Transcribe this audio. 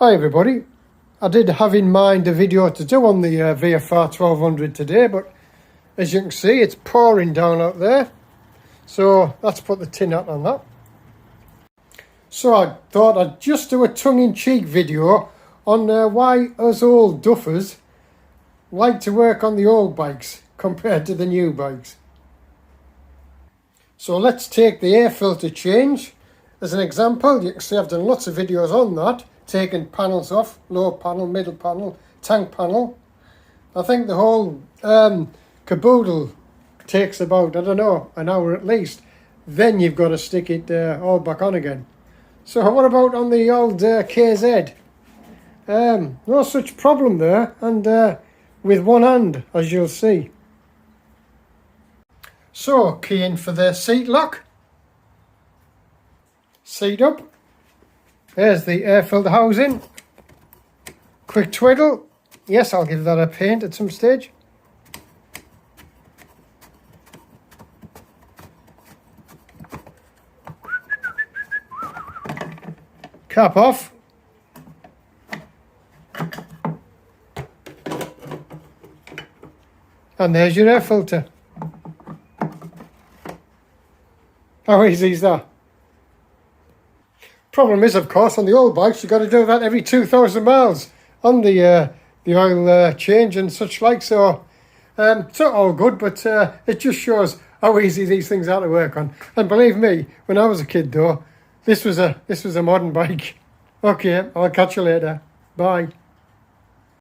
Hi everybody, I did have in mind a video to do on the VFR 1200 today, but as you can see it's pouring down out there, so let's put the tin hat on that. So I thought I'd just do a tongue-in-cheek video on why us old duffers like to work on the old bikes compared to the new bikes. So let's take the air filter change as an example. You can see I've done lots of videos on that, taking panels off, low panel, middle panel, tank panel. I think the whole caboodle takes about, I don't know, an hour at least. Then you've got to stick it all back on again. So what about on the old KZ? No such problem there, and with one hand, as you'll see. So, key in for the seat lock. Seat up. There's the air filter housing. Quick twiddle. Yes, I'll give that a paint at some stage. Cap off. And there's your air filter. How easy is that? Problem is, of course, on the old bikes, you've got to do that every 2,000 miles on the oil change and such like. So it's not all good, but it just shows how easy these things are to work on. And believe me, when I was a kid, though, this was a modern bike. Okay, I'll catch you later. Bye.